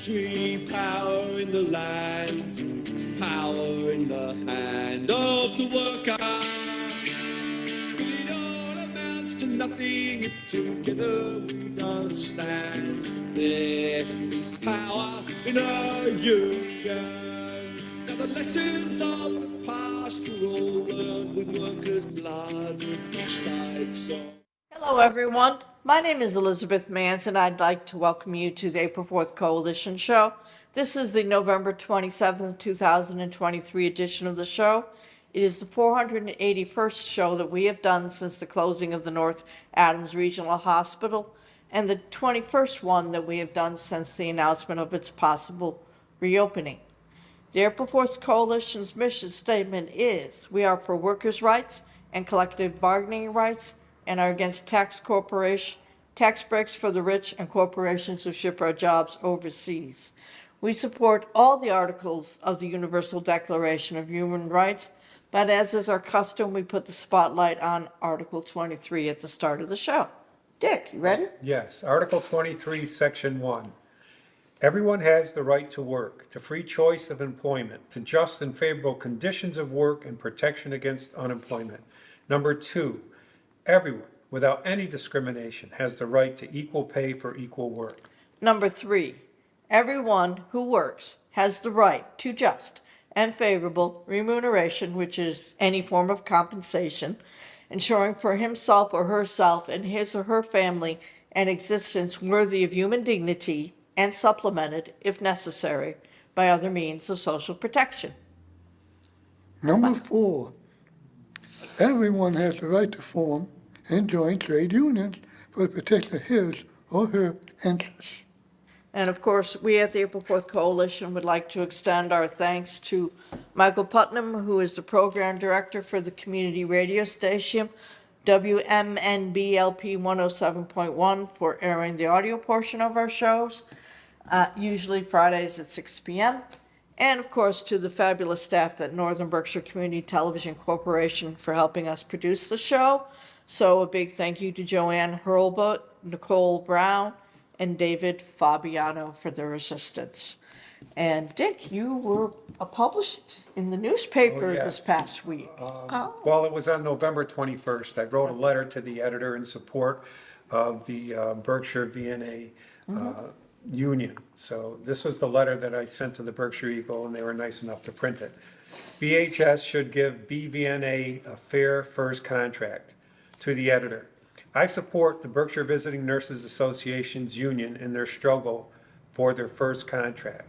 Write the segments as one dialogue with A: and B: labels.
A: country, power in the land, power in the hand of the worker. But it all amounts to nothing if together we don't stand. There is power in our union. Now the lessons of the past are all learned with workers' blood, just like so.
B: Hello, everyone. My name is Elizabeth Mans, and I'd like to welcome you to the April 4th Coalition Show. This is the November 27th, 2023 edition of the show. It is the 481st show that we have done since the closing of the North Adams Regional Hospital, and the 21st one that we have done since the announcement of its possible reopening. The April 4th Coalition's mission statement is, we are for workers' rights and collective bargaining rights, and are against tax breaks for the rich and corporations who ship our jobs overseas. We support all the articles of the Universal Declaration of Human Rights, but as is our custom, we put the spotlight on Article 23 at the start of the show. Dick, you ready?
C: Yes, Article 23, Section 1. Everyone has the right to work, to free choice of employment, to just and favorable conditions of work and protection against unemployment. Number 2, everyone, without any discrimination, has the right to equal pay for equal work.
B: Number 3, everyone who works has the right to just and favorable remuneration, which is any form of compensation, ensuring for himself or herself and his or her family an existence worthy of human dignity and supplemented, if necessary, by other means of social protection.
D: Number 4, everyone has the right to form and join trade unions for the protection of his or her interests.
B: And of course, we at the April 4th Coalition would like to extend our thanks to Michael Putnam, who is the program director for the community radio station, WMNB-LP 107.1, for airing the audio portion of our shows, usually Fridays at 6 p.m. And of course, to the fabulous staff at Northern Berkshire Community Television Corporation for helping us produce the show. So a big thank you to Joanne Hurlbut, Nicole Brown, and David Fabiano for their assistance. And Dick, you were published in the newspaper this past week.
C: Well, it was on November 21st. I wrote a letter to the editor in support of the Berkshire VNA union. So this was the letter that I sent to the Berkshire Eagle, and they were nice enough to print it. BHS should give BVNA a fair first contract. To the editor, I support the Berkshire Visiting Nurses Association's union in their struggle for their first contract.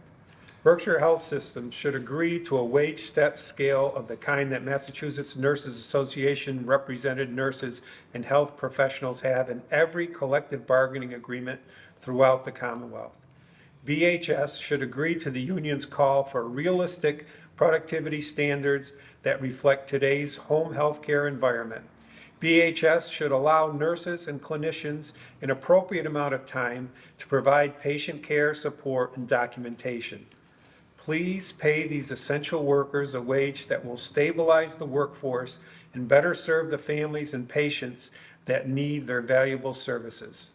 C: Berkshire Health Systems should agree to a wage step scale of the kind that Massachusetts Nurses Association represented nurses and health professionals have in every collective bargaining agreement throughout the Commonwealth. BHS should agree to the union's call for realistic productivity standards that reflect today's home health care environment. BHS should allow nurses and clinicians an appropriate amount of time to provide patient care, support, and documentation. Please pay these essential workers a wage that will stabilize the workforce and better serve the families and patients that need their valuable services.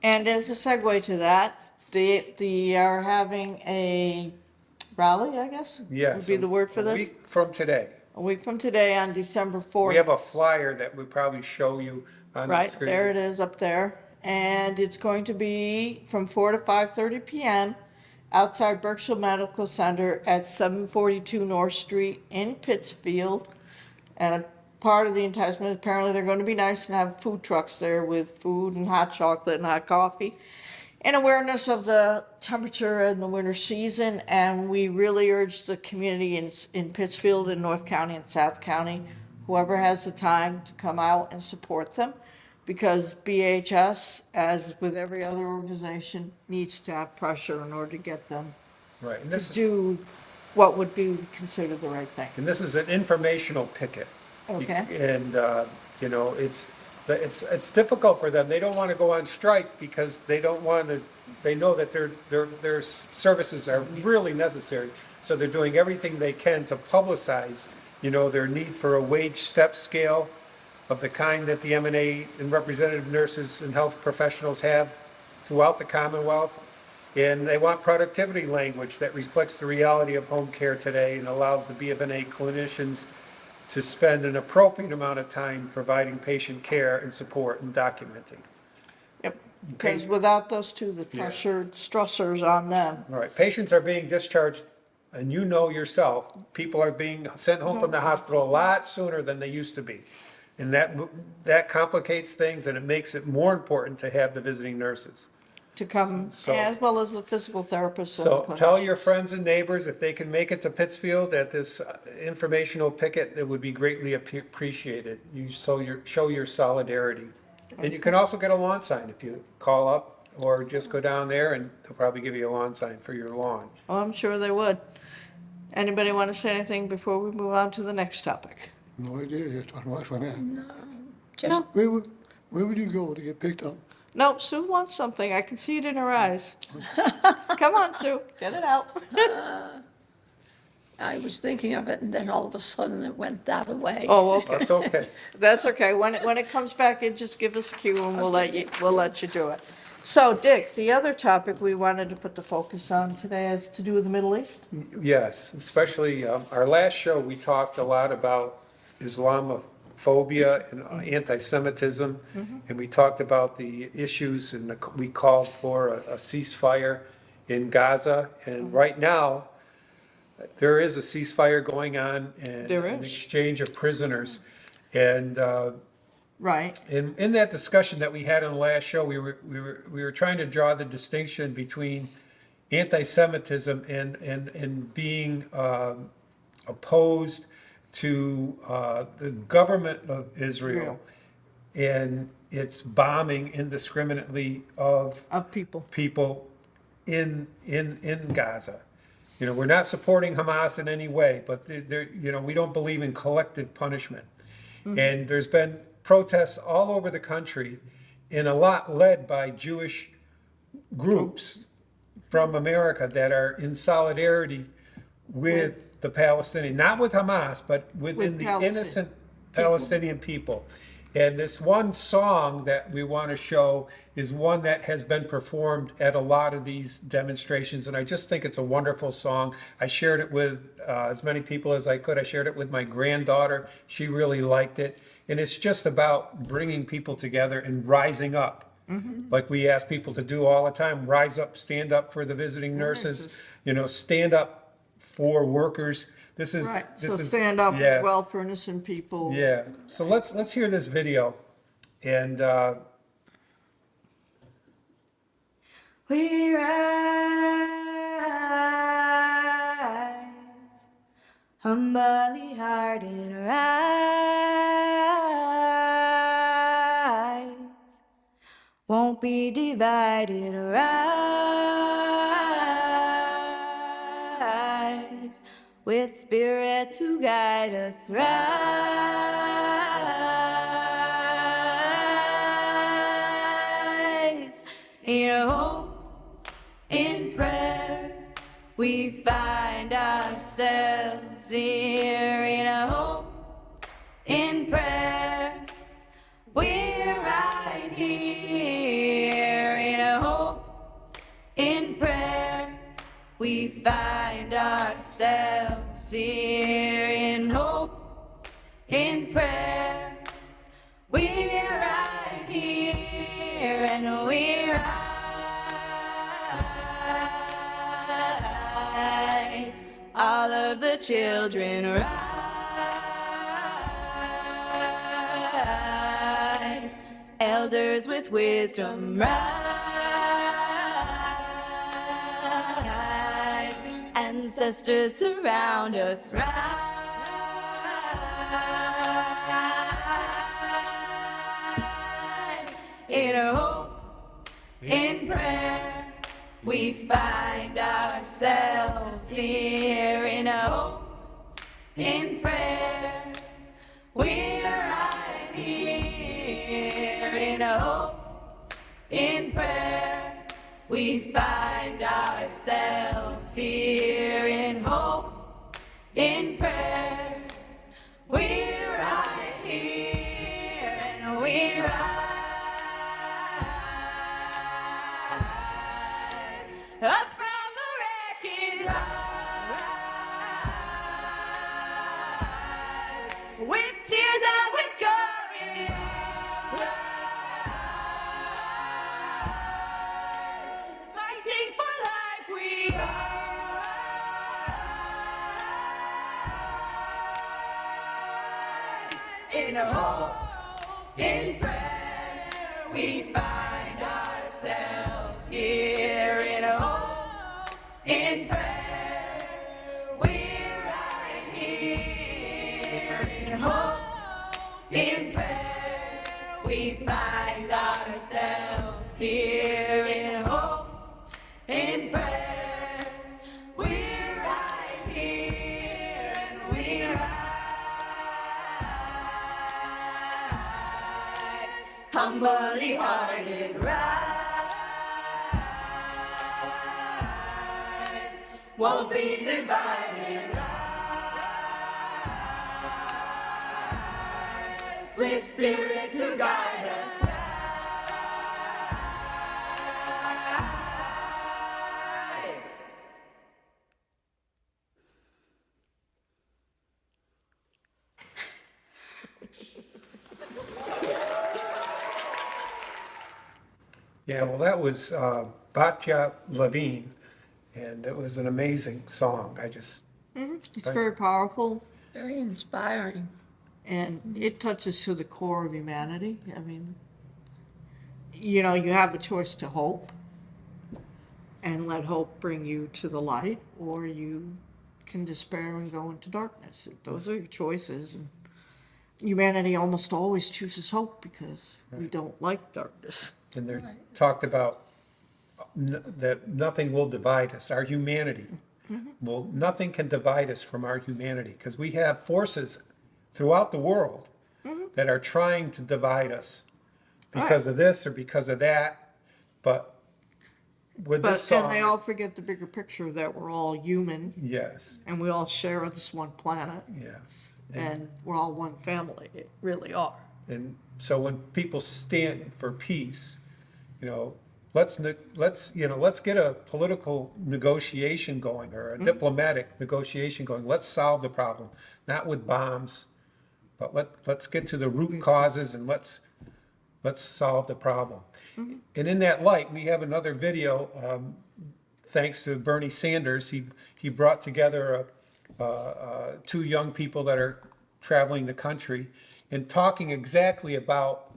B: And as a segue to that, they are having a rally, I guess?
C: Yes.
B: Would be the word for
C: A
B: this?
C: week from today.
B: A week from today on December 4th.
C: We have a flyer that we'll probably show you on the
B: Right,
C: screen.
B: there it is up there. And it's going to be from 4 to 5:30 p.m. outside Berkshire Medical Center at 742 North Street in Pittsfield. And a part of the enticement, apparently they're going to be nice and have food trucks there with food and hot chocolate and hot coffee. In awareness of the temperature in the winter season, and we really urge the community in Pittsfield and North County and South County, whoever has the time to come out and support them, because BHS, as with every other organization, needs to have pressure in order to get them
C: Right, and
B: to do what would be considered the right thing.
C: this is an informational picket.
B: Okay.
C: And, you know, it's difficult for them. They don't want to go on strike because they don't want to, they know that their services are really necessary. So they're doing everything they can to publicize, you know, their need for a wage step scale of the kind that the M&A and representative nurses and health professionals have throughout the Commonwealth. And they want productivity language that reflects the reality of home care today and allows the BFNA clinicians to spend an appropriate amount of time providing patient care and support and documenting.
B: Yep, because without those two, the stressors on them.
C: All right, patients are being discharged, and you know yourself, people are being sent home from the hospital a lot sooner than they used to be. And that complicates things, and it makes it more important to have the visiting nurses.
B: To come,
C: So-
B: as well as the physical therapist. and
C: So
B: the
C: tell
B: clinicians.
C: your friends and neighbors if they can make it to Pittsfield at this informational picket, it would be greatly appreciated. You show your solidarity. And you can also get a lawn sign if you call up or just go down there and they'll probably give you a lawn sign for your lawn.
B: Oh, I'm sure they would. Anybody want to say anything before we move on to the next topic?
D: No idea yet on why for that.
E: Just,
D: Where would you go to get picked up?
B: No, Sue wants something. I can see it in her eyes. Come on, Sue, get it out.
E: I was thinking of it, and then all of a sudden it went that away.
B: Oh, okay.
C: That's okay.
B: That's okay. When it comes back in, just give us a cue and we'll let you do it. So, Dick, the other topic we wanted to put the focus on today has to do with the Middle East.
C: Yes, especially our last show, we talked a lot about Islamophobia and anti-Semitism. And we talked about the issues and we called for a ceasefire in Gaza. And right now, there is a ceasefire going on and
B: There
C: an
B: is.
C: exchange of prisoners. And
B: Right.
C: in that discussion that we had on the last show, we were trying to draw the distinction between anti-Semitism and being opposed to the government of Israel and its bombing indiscriminately of
B: Of people.
C: people in Gaza. You know, we're not supporting Hamas in any way, but we don't believe in collective punishment. And there's been protests all over the country, and a lot led by Jewish groups from America that are in solidarity with the Palestinian, not with Hamas, but within the innocent Palestinian people. And this one song that we want to show is one that has been performed at a lot of these demonstrations, and I just think it's a wonderful song. I shared it with as many people as I could. I shared it with my granddaughter. She really liked it. And it's just about bringing people together and rising up. Like we ask people to do all the time, rise up, stand up for the visiting nurses, stand up for workers. This is
B: Right.
C: this
B: So
C: is,
B: stand up
C: yeah.
B: as well for innocent people.
C: Yeah, so let's hear this video, and
F: We rise, humbly hearted rise, won't be divided rise, with spirit to guide us rise, in hope, in prayer, we find ourselves here. In hope, in prayer, we're right here. In hope, in prayer, we find ourselves here. In hope, in prayer, we're right here, and we rise. All of the children rise. Elders with wisdom rise. Ancestors surround us rise. In hope, in prayer, we find ourselves here. In hope, in prayer, we're right here. In hope, in prayer, we find ourselves here. In hope, in prayer, we're right here, and we rise. with tears and with courage. Fighting for life, we in hope, in prayer, we find ourselves here. In hope, in prayer, we're right here. In hope, in prayer, we find ourselves here. In hope, in prayer, we're right here, and we rise, humbly hearted, rise, won't be divided, rise, with Spirit to guide us.
C: Yeah, well, that was Batya Levine, and it was an amazing song.
B: It's very powerful,
E: Very inspiring.
B: and it touches to the core of humanity. I mean, you know, you have a choice to hope and let hope bring you to the light, or you can despair and go into darkness. Those are your choices. And humanity almost always chooses hope because we don't like darkness.
C: And they're talked about that nothing will divide us, our humanity. Well, nothing can divide us from our humanity, because we have forces throughout the world that are trying to divide us because of this or because of that. But with this
B: And they
C: song,
B: all forget the bigger picture that we're all human
C: yes,
B: and we all share this one planet
C: yeah.
B: and we're all one family. It really are.
C: And so when people stand for peace, you know, let's get a political negotiation going, or a diplomatic negotiation going. Let's solve the problem, not with bombs, but let's get to the root causes and let's solve the problem. And in that light, we have another video. Thanks to Bernie Sanders, he brought together two young people that are traveling the country and talking exactly about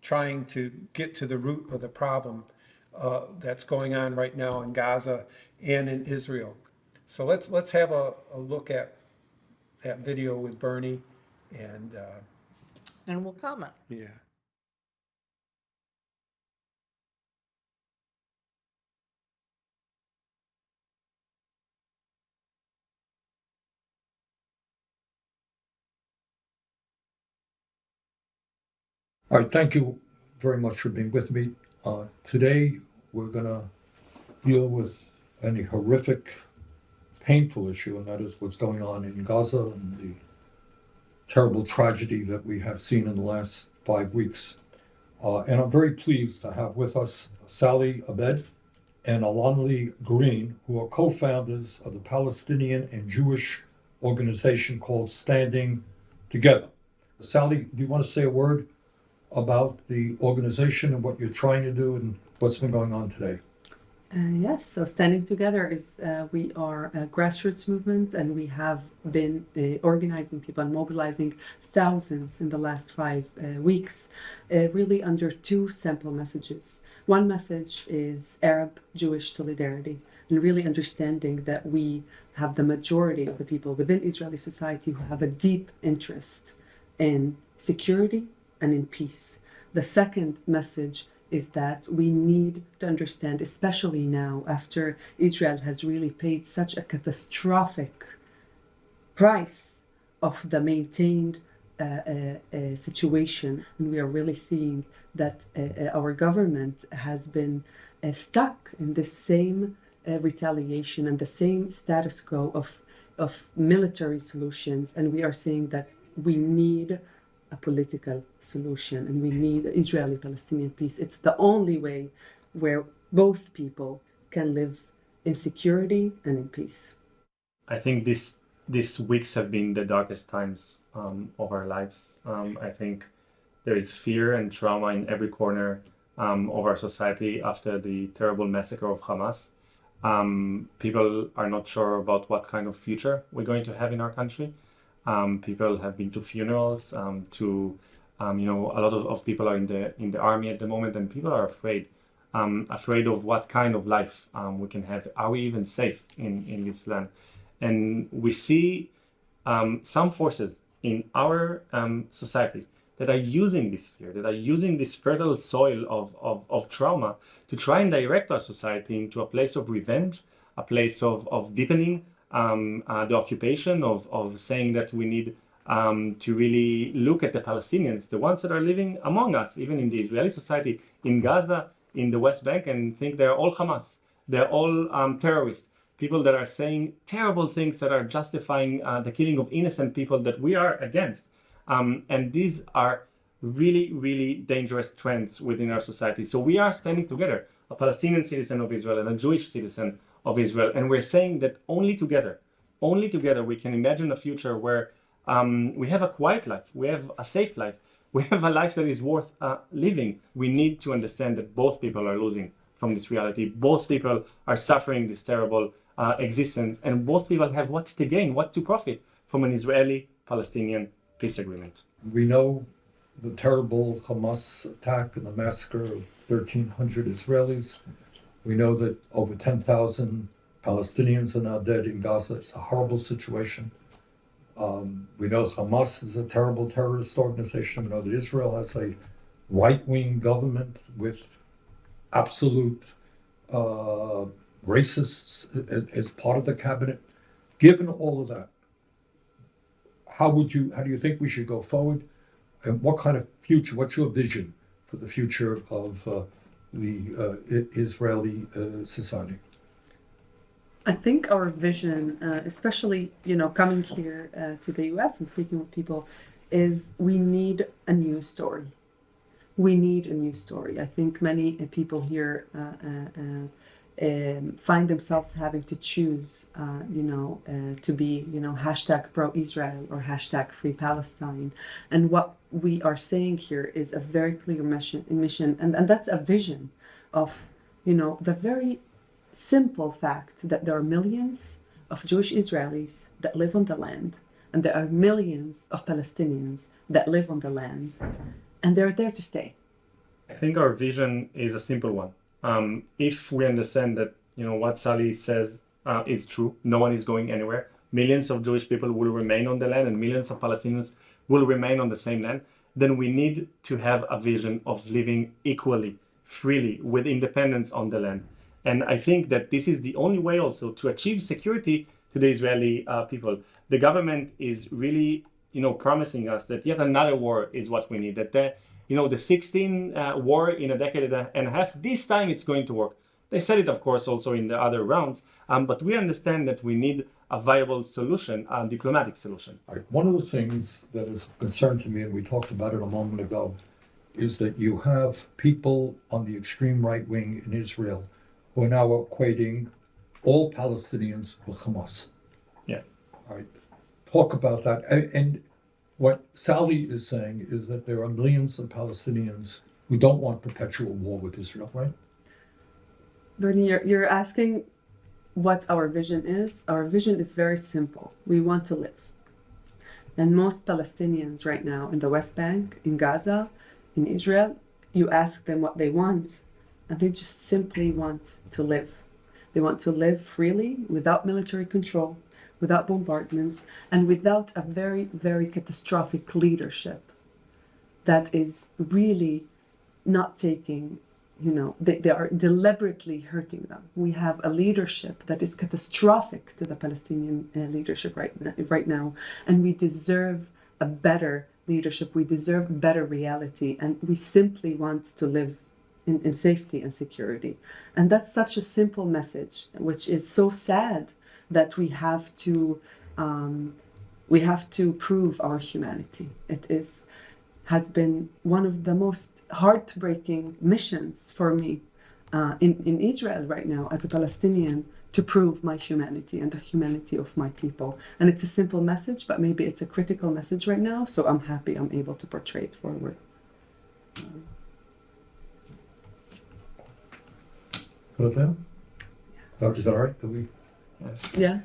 C: trying to get to the root of the problem that's going on right now in Gaza and in Israel. So let's have a look at that video with Bernie and
B: We'll comment.
C: yeah.
G: All right, thank you very much for being with me. Today, we're going to deal with a horrific, painful issue, and that is what's going on in Gaza and the terrible tragedy that we have seen in the last 5 weeks. And I'm very pleased to have with us Sally Abed and Alonli Green, who are co-founders of the Palestinian and Jewish organization called Standing Together. Sally, do you want to say a word about the organization and what you're trying to do and what's been going on today?
H: Yes, so Standing Together is, we are a grassroots movement, and we have been organizing people and mobilizing thousands in the last 5 weeks, really under 2 simple messages. One message is Arab-Jewish solidarity, and really understanding that we have the majority of the people within Israeli society who have a deep interest in security and in peace. The second message is that we need to understand, especially now after Israel has really paid such a catastrophic price of the maintained situation, and we are really seeing that our government has been stuck in this same retaliation and the same status quo of military solutions, and we are saying that we need a political solution, and we need Israeli-Palestinian peace. It's the only way where both people can live in security and in peace.
I: I think this these weeks have been the darkest times of our lives. I think there is fear and trauma in every corner of our society after the terrible massacre of Hamas. People are not sure about what kind of future we're going to have in our country. People have been to funerals, a lot of people are in the army at the moment, and people are afraid of what kind of life we can have. Are we even safe in this land? And we see some forces in our society that are using this fear, that are using this fertile soil of trauma to try and direct our society into a place of revenge, a place of deepening the occupation, of saying that we need to really look at the Palestinians, the ones that are living among us, even in the Israeli society, in Gaza, in the West Bank, and think they're all Hamas, they're all terrorists, people that are saying terrible things that are justifying the killing of innocent people that we are against. And these are really, really dangerous trends within our society. So we are standing together, a Palestinian citizen of Israel and a Jewish citizen of Israel, and we're saying that only together we can imagine a future where we have a quiet life, we have a safe life, we have a life that is worth living. We need to understand that both people are losing from this reality. Both people are suffering this terrible existence, and both people have what to gain, what to profit from an Israeli-Palestinian peace agreement.
G: We know the terrible Hamas attack and the massacre of 1,300 Israelis. We know that over 10,000 Palestinians are now dead in Gaza. It's a horrible situation. We know Hamas is a terrible terrorist organization. We know that Israel has a right-wing government with absolute racists as part of the cabinet. Given all of that, how do you think we should go forward? And what kind of future, what's your vision for the future of the Israeli society?
H: I think our vision, especially, coming here to the US and speaking with people, is we need a new story. We need a new story. I think many people here find themselves having to choose, to be, hashtag pro-Israel or hashtag free Palestine. And what we are saying here is a very clear mission, and that's a vision of, the very simple fact that there are millions of Jewish Israelis that live on the land, and there are millions of Palestinians that live on the land, and they're there to stay.
I: I think our vision is a simple one. If we understand that, what Sally says is true, no one is going anywhere. Millions of Jewish people will remain on the land and millions of Palestinians will remain on the same land, then we need to have a vision of living equally, freely, with independence on the land. And I think that this is the only way also to achieve security to the Israeli people. The government is really, promising us that yet another war is what we need, that the 16 war in a decade and a half, this time it's going to work. They said it, of course, also in the other rounds, but we understand that we need a viable solution, a diplomatic solution.
G: One of the things that is a concern to me, and we talked about it a moment ago, is that you have people on the extreme right wing in Israel who are now equating all Palestinians with Hamas.
I: Yeah.
G: All right. Talk about that. And what Sally is saying is that there are millions of Palestinians who don't want perpetual war with Israel, right?
H: Bernie, you're asking what our vision is. Our vision is very simple. We want to live. And most Palestinians right now in the West Bank, in Gaza, in Israel, you ask them what they want, and they just simply want to live. They want to live freely, without military control, without bombardments, and without a very, very catastrophic leadership that is really not taking, they are deliberately hurting them. We have a leadership that is catastrophic to the Palestinian leadership right now, and we deserve a better leadership. We deserve better reality, and we simply want to live in safety and security. And that's such a simple message, which is so sad that we have to prove our humanity. It has been one of the most heartbreaking missions for me in Israel right now as a Palestinian to prove my humanity and the humanity of my people. And it's a simple message, but maybe it's a critical message right now. So I'm happy I'm able to portray it forward.
G: Put it down? Is that all right? Did we?
I: Yes.
H: Yeah.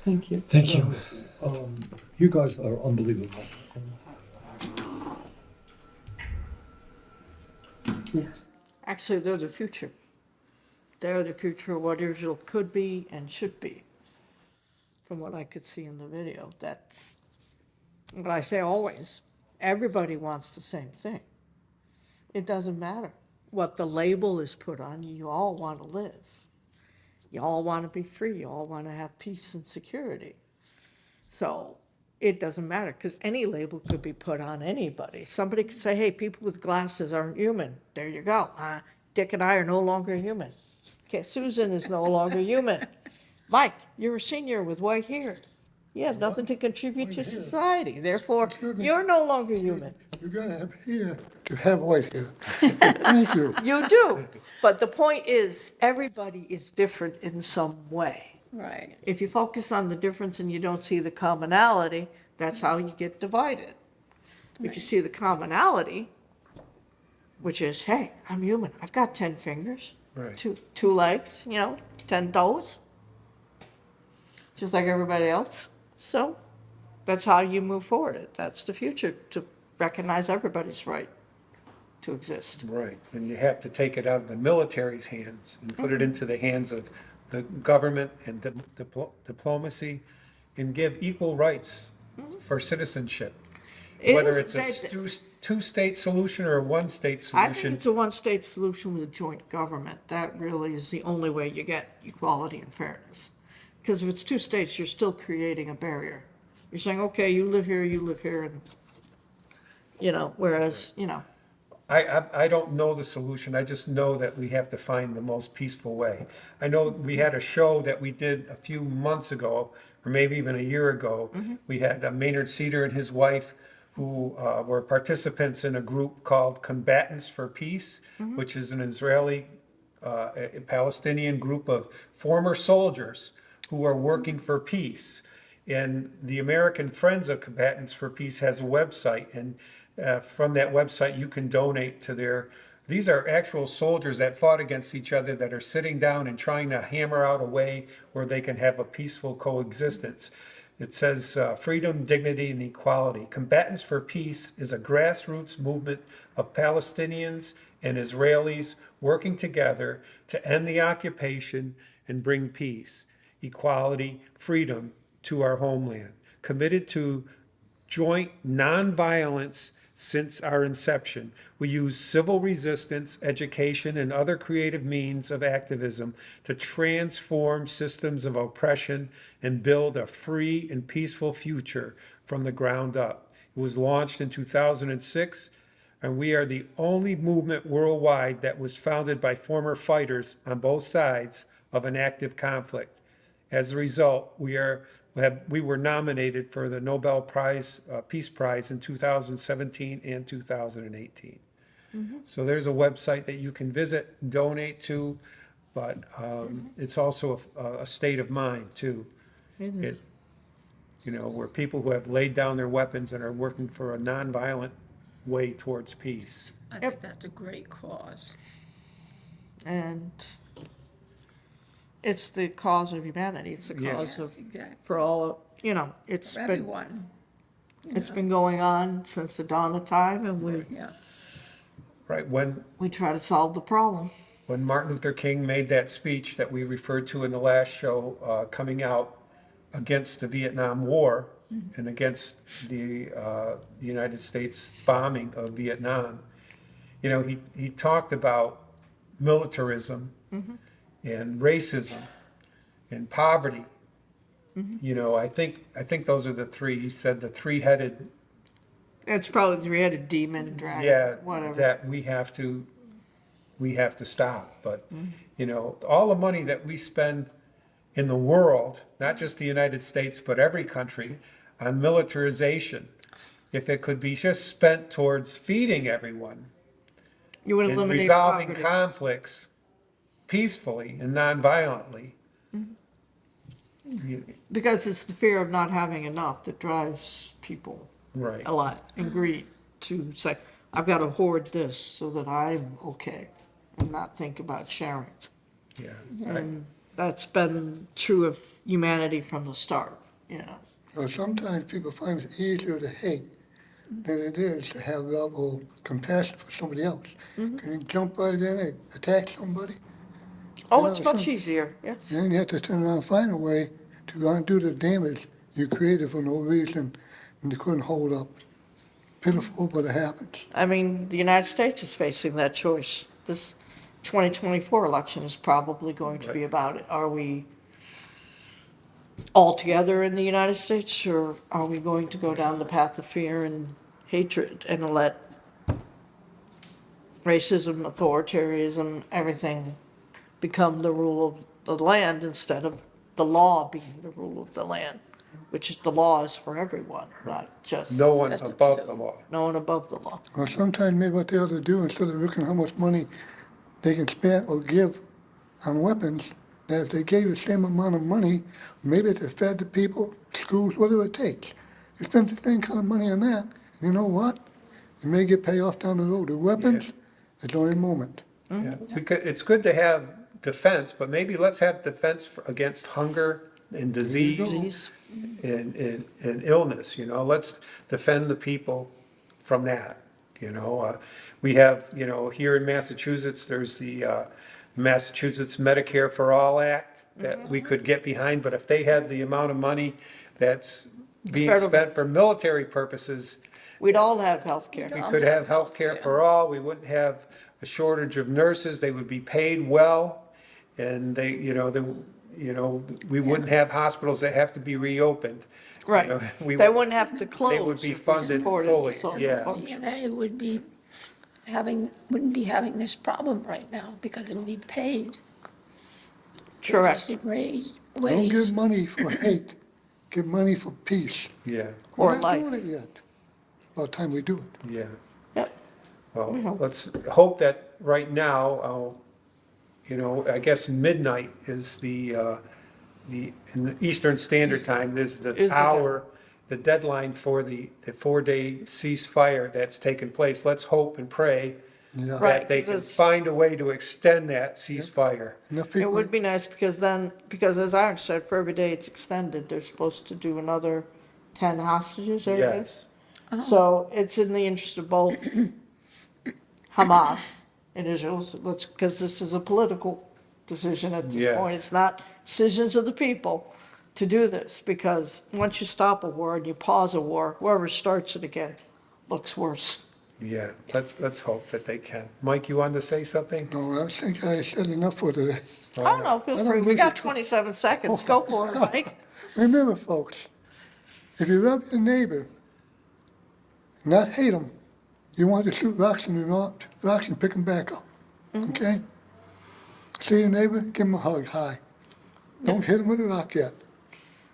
H: Thank you.
G: Thank you. You guys are unbelievable.
H: Yes.
B: Actually, they're the future. They're the future of what Israel could be and should be. From what I could see in the video, that's what I say always. Everybody wants the same thing. It doesn't matter what the label is put on you. You all want to live. You all want to be free. You all want to have peace and security. So it doesn't matter because any label could be put on anybody. Somebody could say, hey, people with glasses aren't human. There you go. Dick and I are no longer human. Okay, Susan is no longer human. Mike, you're a senior with white hair. You have nothing to contribute to society. Therefore,
D: Excuse me.
B: you're no longer human.
D: You gotta have hair to have white hair. Thank you.
B: You do. But the point is, everybody is different in some way.
E: Right.
B: If you focus on the difference and you don't see the commonality, that's how you get divided. If you see the commonality, which is, hey, I'm human. I've got 10 fingers,
C: Right.
B: two legs, 10 toes, just like everybody else. So that's how you move forward. That's the future, to recognize everybody's right to exist.
C: Right, and you have to take it out of the military's hands and put it into the hands of the government and diplomacy, and give equal rights for citizenship.
B: It
C: Whether
B: is-
C: it's a two-state solution or a one-state
B: I think
C: solution.
B: it's a one-state solution with a joint government. That really is the only way you get equality and fairness. Because if it's two states, you're still creating a barrier. You're saying, okay, you live here, and, whereas,
C: I don't know the solution, I just know that we have to find the most peaceful way. I know we had a show that we did a few months ago, or maybe even a year ago. We had Maynard Cedar and his wife, who were participants in a group called Combatants for Peace, which is an Israeli, a Palestinian group of former soldiers who are working for peace. And the American Friends of Combatants for Peace has a website, and from that website you can donate to these are actual soldiers that fought against each other, that are sitting down and trying to hammer out a way where they can have a peaceful coexistence. It says freedom, dignity, and equality. Combatants for Peace is a grassroots movement of Palestinians and Israelis working together to end the occupation and bring peace, equality, freedom to our homeland. Committed to joint nonviolence since our inception. We use civil resistance, education, and other creative means of activism to transform systems of oppression and build a free and peaceful future from the ground up. It was launched in 2006, and we are the only movement worldwide that was founded by former fighters on both sides of an active conflict. As a result, we were nominated for the Nobel Prize, Peace Prize in 2017 and 2018. So there's a website that you can visit, donate to, but it's also a state of mind too. Where people who have laid down their weapons and are working for a nonviolent way towards peace.
E: I think that's a great cause.
B: And it's the cause of humanity. It's the
C: Yeah.
B: cause
E: Yes,
B: of,
E: exactly.
B: for all, it's
E: For
B: been,
E: everyone.
B: it's been going on since the dawn of time, and
E: Yeah.
C: Right, when
B: we try to solve the problem.
C: Martin Luther King made that speech that we referred to in the last show, coming out against the Vietnam War and against the United States bombing of Vietnam, he talked about militarism and racism and poverty. I think those are the three. He said the three-headed,
B: It's probably the three-headed demon, dragon,
C: yeah,
B: whatever.
C: that we have to stop. But all the money that we spend in the world, not just the United States, but every country, on militarization, if it could be just spent towards feeding everyone,
B: You would
C: in
B: eliminate
C: resolving
B: poverty.
C: conflicts peacefully and non-violently.
B: Because it's the fear of not having enough that drives people
C: Right.
B: a lot, and greed, to say, I've got to hoard this so that I'm okay, and not think about sharing.
C: Yeah.
B: And that's been true of humanity from the start, you know.
D: Well, sometimes people find it easier to hate than it is to have love or compassion for somebody else. Can you jump right in and attack somebody?
B: Oh,
D: Yeah,
B: it's much
D: sure.
B: easier, yes.
D: Then you have to turn around and find a way to undo the damage you created for no reason and you couldn't hold up. Pitiful, but it happens.
B: I mean, the United States is facing that choice. This 2024 election is probably going to be about it. Are we all together in the United States, or are we going to go down the path of fear and hatred and let racism, authoritarianism, everything become the rule of the land instead of the law being the rule of the land, which is the law is for everyone, not just
C: No one
E: Just a
C: above
E: few.
C: the law.
B: no one above the law.
D: Well, sometimes maybe what they ought to do, instead of looking how much money they can spend or give on weapons, that if they gave the same amount of money, maybe to fed the people, schools, whatever it takes. You spend the same kind of money on that, you know what? You may get payoff down the road. The weapons, it's only a moment.
C: Yeah. It's good to have defense, but maybe let's have defense against hunger and disease
B: Disease.
C: and illness, you know, let's defend the people from that, you know. We have, you know, here in Massachusetts, there's the Massachusetts Medicare for All Act that we could get behind, but if they had the amount of money that's being
B: Federal-
C: spent for military purposes,
B: We'd all have health care.
C: we could have health care for all, we wouldn't have a shortage of nurses, they would be paid well, and they, we wouldn't have hospitals that have to be reopened. You
B: Right.
C: know, we
B: They
C: would-
B: wouldn't have to close.
C: would be
B: if we
C: funded
B: supported
C: fully,
B: social
C: yeah.
B: functions.
E: DNA wouldn't be having this problem right now because it'll be paid.
B: Correct.
E: Just raised
D: Don't
E: wage.
D: give money for hate, give money for peace.
C: Yeah,
B: Or
D: We're not
B: life.
D: doing it yet. About time we do it.
C: yeah.
B: Yep.
C: Well, let's hope that right now, I guess midnight is in Eastern Standard Time, is
B: Is
C: the
B: the
C: hour, the deadline for the 4-day ceasefire that's taken place. Let's hope and pray
D: Yeah.
B: Right.
C: that they
B: 'cause
C: can
B: it's-
C: find a way to extend that ceasefire.
D: Enough
B: It
D: people,
B: would be nice because as I understand, for every day it's extended, they're supposed to do another 10 hostages every day.
C: Yes,
B: So it's in the interest of both Hamas and Israel, because this is a political decision at this
C: Yes.
B: point. It's not decisions of the people to do this, because once you stop a war and you pause a war, whoever starts it again looks worse.
C: yeah, let's hope that they can. Mike, you wanted to say something?
D: no, I think I said enough for today.
B: Oh, no, feel
D: I
B: free.
D: don't
B: We
D: need
B: got
D: to-
B: 27 seconds. Go for it, Mike.
D: Remember, folks, if you love your neighbor, not hate them, you want to shoot rocks and pick them back up, okay? See your neighbor, give him a hug, hi. Don't hit him with a rock yet.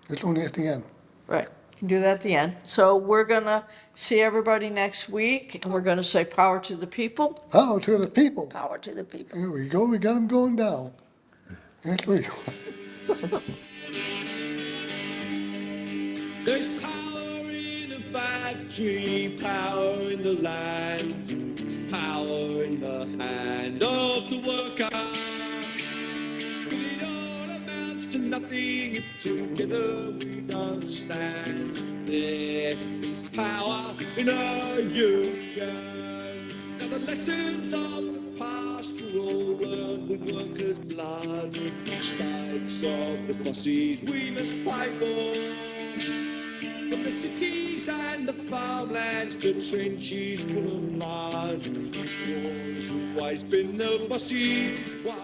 D: It's only at the end.
B: Right, you can do that at the end. So we're gonna see everybody next week, and we're gonna say power to the people.
D: Power to the people.
E: Power to the people.
D: Here we go, we got them going down. That's what
A: There's power in the factory, power in the land, power in the hand of the worker. But it all amounts to nothing if together we don't stand. There is power in our union. Now the lessons of the past were all learned with workers' blood. The strikes of the bosses we must fight for. From the cities and the farmlands to trenches full of mud. War's always been the boss's wife.